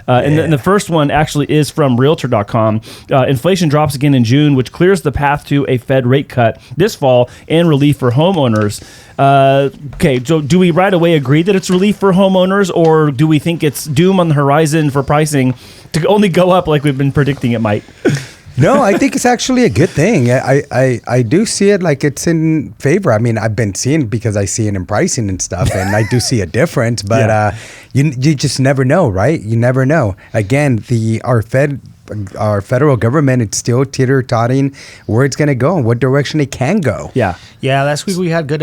And the first one actually is from Realtor.com. Inflation drops again in June, which clears the path to a Fed rate cut this fall and relief for homeowners. Okay, so do we right away agree that it's relief for homeowners, or do we think it's doom on the horizon for pricing to only go up like we've been predicting it might? No, I think it's actually a good thing. I do see it like it's in favor. I mean, I've been seeing it because I see it in pricing and stuff, and I do see a difference. But you just never know, right? You never know. Again, our federal government, it's still teeter-totting where it's going to go and what direction it can go. Yeah. Last week we had good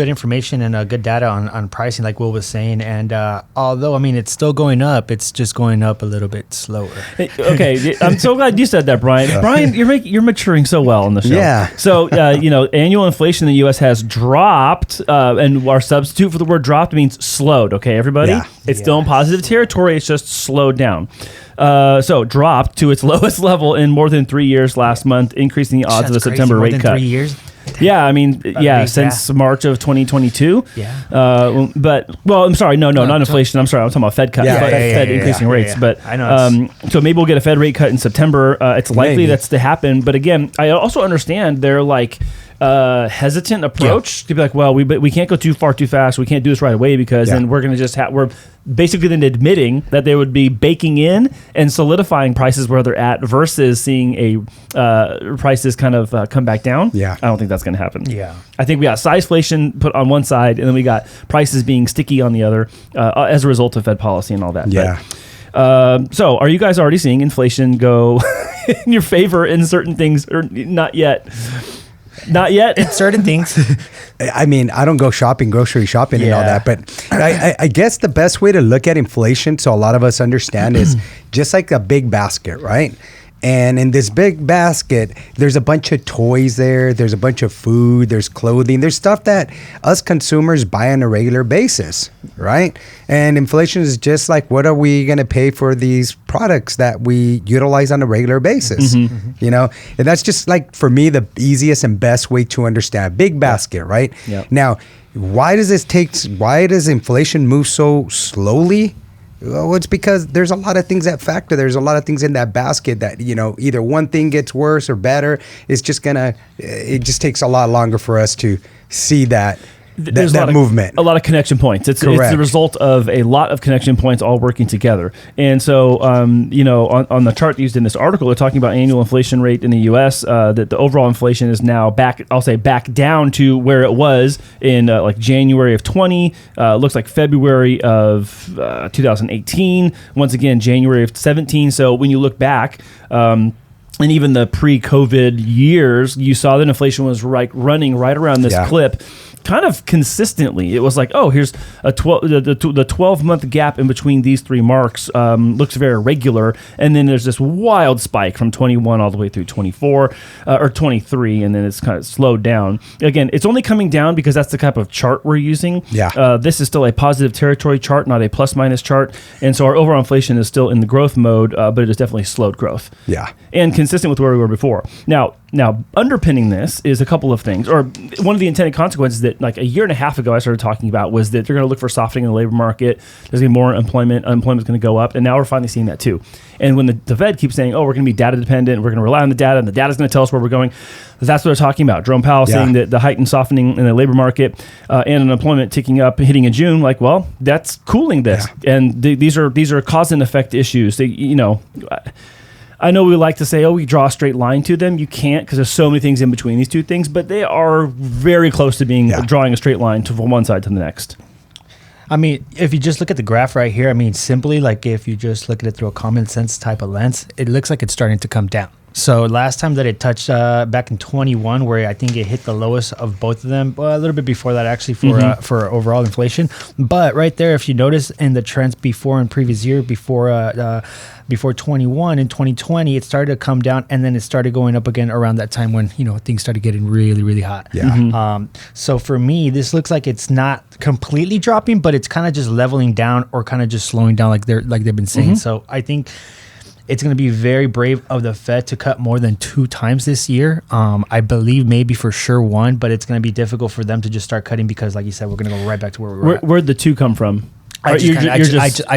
information and good data on pricing, like Will was saying. And although, I mean, it's still going up, it's just going up a little bit slower. Okay. I'm so glad you said that, Brian. Brian, you're maturing so well on the show. Yeah. So, annual inflation in the U.S. has dropped, and our substitute for the word dropped means slowed. Okay, everybody? Yeah. It's still in positive territory. It's just slowed down. So dropped to its lowest level in more than 3 years last month, increasing the odds of a September rate cut. 3 years? Yeah, I mean, since March of 2022. Yeah. I'm sorry, no, not inflation. I'm sorry, I'm talking about Fed cut. Fed increasing rates. But I know. So maybe we'll get a Fed rate cut in September. It's likely that's to happen. But again, I also understand they're like hesitant approach to be like, well, we can't go too far too fast. We can't do this right away because then we're going to just we're basically then admitting that they would be baking in and solidifying prices where they're at versus seeing a prices kind of come back down. Yeah. I don't think that's going to happen. Yeah. I think we got sizeflation put on one side, and then we got prices being sticky on the other as a result of Fed policy and all that. Yeah. But, so are you guys already seeing inflation go in your favor in certain things, or not yet? Not yet. In certain things. I mean, I don't go grocery shopping and all that, but I guess the best way to look at inflation, so a lot of us understand, is just like a big basket, right? And in this big basket, there's a bunch of toys there. There's a bunch of food. There's clothing. There's stuff that us consumers buy on a regular basis, right? And inflation is just like, what are we going to pay for these products that we utilize on a regular basis? You know, and that's just like, for me, the easiest and best way to understand. Big basket, right? Yep. Now, why does inflation move so slowly? Well, it's because there's a lot of things that factor. There's a lot of things in that basket that, either one thing gets worse or better. It's just it just takes a lot longer for us to see that movement. A lot of connection points. It's the result of a lot of connection points all working together. And so, on the chart used in this article, they're talking about annual inflation rate in the U.S., that the overall inflation is now back down to where it was in like January of 20, looks like February of 2018, once again, January of 17. So when you look back, and even the pre-COVID years, you saw that inflation was running right around this clip, kind of consistently. It was like, oh, here's the 12-month gap in between these three marks looks very regular, and then there's this wild spike from 21 all the way through 24 or 23, and then it's kind of slowed down. Again, it's only coming down because that's the type of chart we're using. This is still a positive territory chart, not a plus-minus chart, and so our overall inflation is still in the growth mode, but it has definitely slowed growth. And consistent with where we were before. Now, underpinning this is a couple of things, or one of the intended consequences that like a year and a half ago I started talking about was that they're going to look for softening in the labor market. There's going to be more unemployment is going to go up, and now we're finally seeing that too. And when the Fed keeps saying, oh, we're going to be data dependent, we're going to rely on the data, and the data's going to tell us where we're going, that's what they're talking about. Jerome Powell saying that the heightened softening in the labor market and unemployment ticking up, hitting in June, like, well, that's cooling this. And these are cause and effect issues. I know we like to say, oh, we draw a straight line to them. You can't, because there's so many things in between these two things, but they are very close to being drawing a straight line from one side to the next. I mean, if you just look at the graph right here, I mean, simply like if you just look at it through a common sense type of lens, it looks like it's starting to come down. So last time that it touched back in 21, where I think it hit the lowest of both of them, well, a little bit before that actually for overall inflation. But right there, if you notice in the trends before and previous year, before 21 and 2020, it started to come down, and then it started going up again around that time when things started getting really, really hot. So for me, this looks like it's not completely dropping, but it's kind of just leveling down or kind of just slowing down, like they've been saying. So I think it's going to be very brave of the Fed to cut more than 2 times this year. I believe maybe for sure 1, but it's going to be difficult for them to just start cutting because, like you said, we're going to go right back to where we were. Where'd the 2 come from? I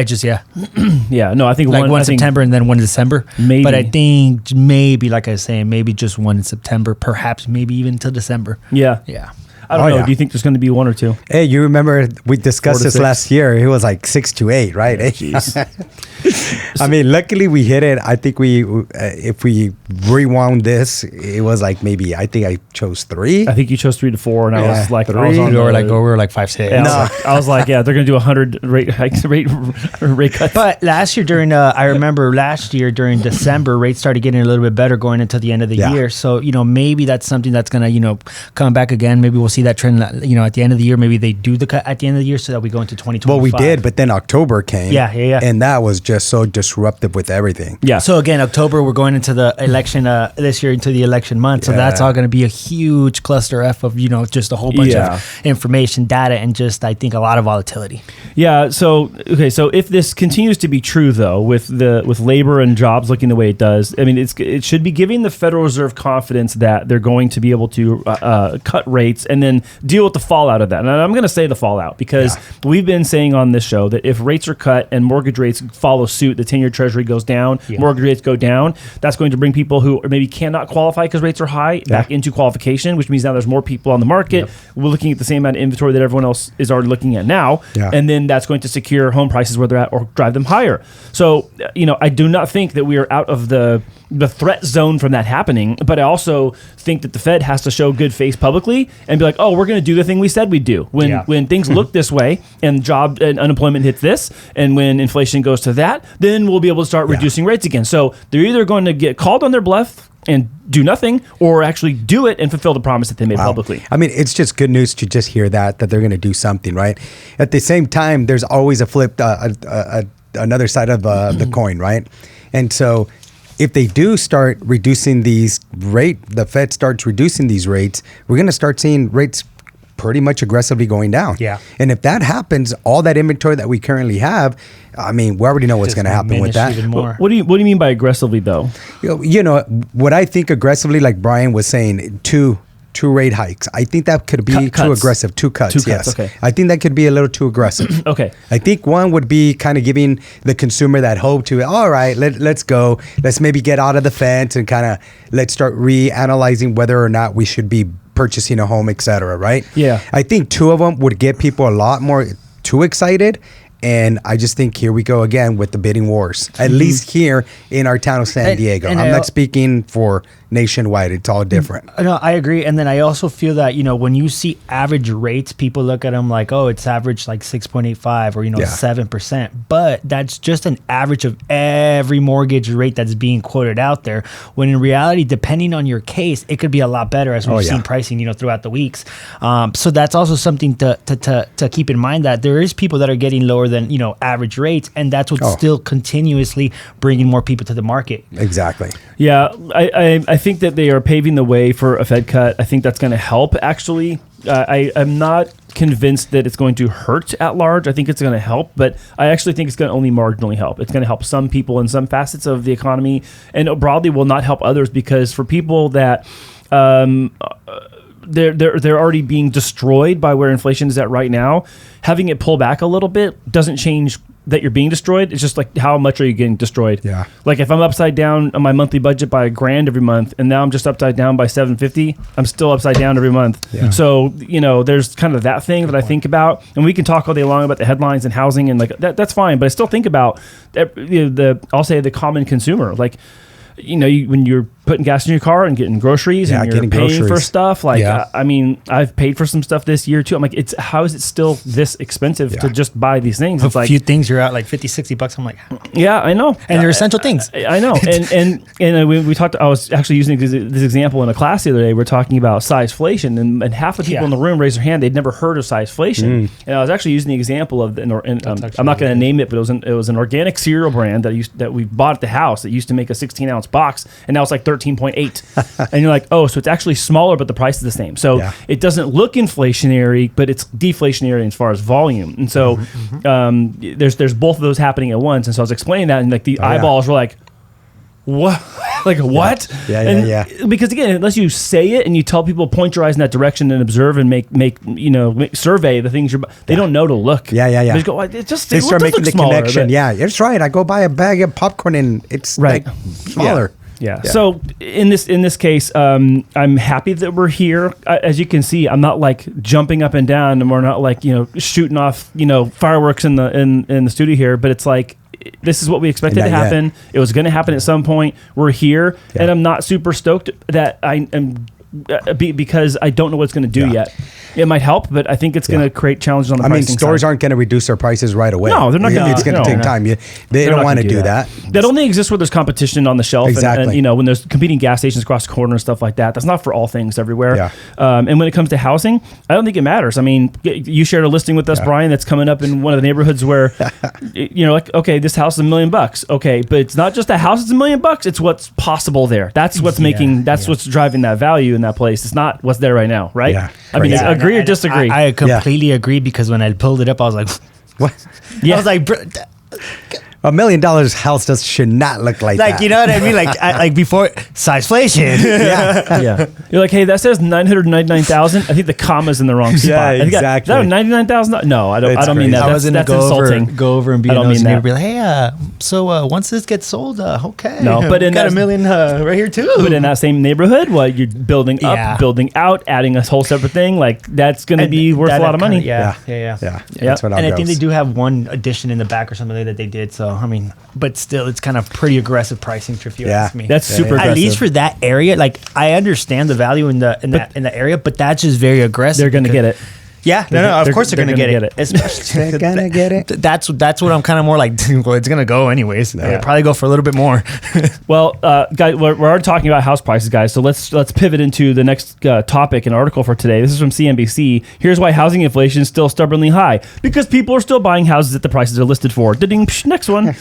just Yeah, no, I think like one in September and then one in December. Maybe. But I think maybe, like I was saying, maybe just one in September, perhaps maybe even till December. Yeah. I don't know. Yeah. Do you think there's going to be one or two? Hey, you remember we discussed this 6? last year? It was like 6 to 8, right? I mean, luckily we hit it. I think if we rewound this, it was like maybe, I think I chose 3. I think you chose 3 to 4, and I was like, 3. We were like 5, 6. Yeah, I was like, yeah, they're going to do 100 rate cuts. But last year I remember last year during December, rates started getting a little bit better going into the end of the year. So, maybe that's something that's going to, come back again. Maybe we'll see that trend, at the end of the year. Maybe they do the cut at the end of the year so that we go into 2025. Well, we did, but then October came. Yeah. And that was just so disruptive with everything. Yeah. So again, October, we're going into the election this year, into the election month. So that's all going to be a huge cluster F of, just a whole bunch of information, data, and just, I think, a lot of volatility. Yeah. So if this continues to be true, though, with labor and jobs looking the way it does, I mean, it should be giving the Federal Reserve confidence that they're going to be able to cut rates and then deal with the fallout of that. And I'm going to say the fallout because we've been saying on this show that if rates are cut and mortgage rates follow suit, the 10-year Treasury goes down, mortgage rates go down, that's going to bring people who maybe cannot qualify because rates are high back into qualification, which means now there's more people on the market. We're looking at the same amount of inventory that everyone else is already looking at now. And then that's going to secure home prices where they're at or drive them higher. So, I do not think that we are out of the threat zone from that happening, but I also think that the Fed has to show good face publicly and be like, oh, we're going to do the thing we said we'd do. When things look this way and job and unemployment hits this, and when inflation goes to that, then we'll be able to start reducing rates again. So they're either going to get called on their bluff and do nothing, or actually do it and fulfill the promise that they made publicly. I mean, it's just good news to just hear that they're going to do something, right? At the same time, there's always a flip, another side of the coin, right? And so if they do start reducing the Fed starts reducing these rates, we're going to start seeing rates pretty much aggressively going down. Yeah. And if that happens, all that inventory that we currently have, I mean, we already know what's going to happen with that. What do you mean by aggressively, though? What I think aggressively, like Brian was saying, two rate hikes. I think that could be too aggressive. 2 cuts. Yes. Okay. I think that could be a little too aggressive. Okay. I think one would be kind of giving the consumer that hope to, all right, let's go. Let's maybe get out of the fence and kind of let's start reanalyzing whether or not we should be purchasing a home, etc. Right? Yeah. I think 2 of them would get people a lot more too excited. And I just think here we go again with the bidding wars, at least here in our town of San Diego. I'm not speaking for nationwide. It's all different. No, I agree. And then I also feel that, when you see average rates, people look at them like, oh, it's average like 6.85 or, 7%. But that's just an average of every mortgage rate that's being quoted out there. When in reality, depending on your case, it could be a lot better as we've seen pricing, throughout the weeks. So that's also something to keep in mind, that there is people that are getting lower than, average rates. And that's what's still continuously bringing more people to the market. Exactly. Yeah. I think that they are paving the way for a Fed cut. I think that's going to help, actually. I'm not convinced that it's going to hurt at large. I think it's going to help, but I actually think it's going to only marginally help. It's going to help some people in some facets of the economy, and broadly will not help others, because for people that they're already being destroyed by where inflation is at right now, having it pull back a little bit doesn't change that you're being destroyed. It's just like, how much are you getting destroyed? Yeah. Like if I'm upside down on my monthly budget by $1,000 every month, and now I'm just upside down by $750, I'm still upside down every month. Yeah. So, there's kind of that thing that I think about, and we can talk all day long about the headlines and housing and like that's fine, but I still think about I'll say the common consumer, like, when you're putting gas in your car and getting groceries and you're paying for stuff, like, I mean, I've paid for some stuff this year too. I'm like, how is it still this expensive to just buy these things? It's a few things you're out like $50-$60. I'm like, yeah, I know. And they're essential things. I know. And we talked, I was actually using this example in a class the other day. We're talking about sizeflation, and half the people in the room raised their hand. They'd never heard of sizeflation. And I was actually using the example of, I'm not going to name it, but it was an organic cereal brand that we bought at the house that used to make a 16-ounce box, and now it's like 13.8. And you're like, oh, so it's actually smaller, but the price is the same. So it doesn't look inflationary, but it's deflationary as far as volume. And so there's both of those happening at once. And so I was explaining that, and like the eyeballs were like, what? Like what? Yeah. Because again, unless you say it and you tell people, point your eyes in that direction and observe and make survey the things they don't know to look. Yeah. They just go, they start making the smaller, connection. Yeah, that's right. I go buy a bag of popcorn and it's like smaller. Yeah. So in this case, I'm happy that we're here. As you can see, I'm not like jumping up and down, and we're not like shooting off fireworks in the studio here. But it's like, this is what we expected to happen. Yet. It was going to happen at some point. We're here, and I'm not super stoked that I am because I don't know what it's going to do yet. It might help, but I think it's going to create challenges on the pricing side. Stores aren't going to reduce their prices right away. No, they're not going to. It's going to take time. They don't want to do that. That only exists where there's competition on the shelf. Exactly. And when there's competing gas stations across the corner and stuff like that. That's not for all things everywhere. Yeah. And when it comes to housing, I don't think it matters. I mean, you shared a listing with us, Brian, that's coming up in one of the neighborhoods where, like, okay, this house is $1 million. Okay, but it's not just the house is $1 million. It's what's possible there. That's what's what's driving that value in that place. It's not what's there right now, right? Yeah. I mean, agree or disagree? I completely agree, because when I pulled it up, I was like, what? Yeah. I was like, $1 million house should not look like that. You know what I mean? Like before sizeflation. Yeah. You're like, hey, that says 999,000. I think the comma's in the wrong spot. Yeah, exactly. Is that 99,000? No, I don't mean that. I was That's insulting. Go over and be nosy and be like, hey, so once this gets sold, okay. No, but got $1 million right here too. But in that same neighborhood, you're building up, building out, adding a whole separate thing, like that's going to be worth a lot of money. Yeah. That's what and I think they do have one addition in the back or something that they did. So I mean, but still, it's kind of pretty aggressive pricing, if you ask me. That's super aggressive. At least for that area, like I understand the value in the area, but that's just very aggressive. They're going to get it. Yeah, of course they're going to get it. Especially they're going to get it. That's what I'm kind of more like, well, it's going to go anyways. It'll probably go for a little bit more. Well, guys, we're already talking about house prices, guys. So let's pivot into the next topic and article for today. This is from CNBC. Here's why housing inflation is still stubbornly high. Because people are still buying houses at the prices they're listed for. Next one.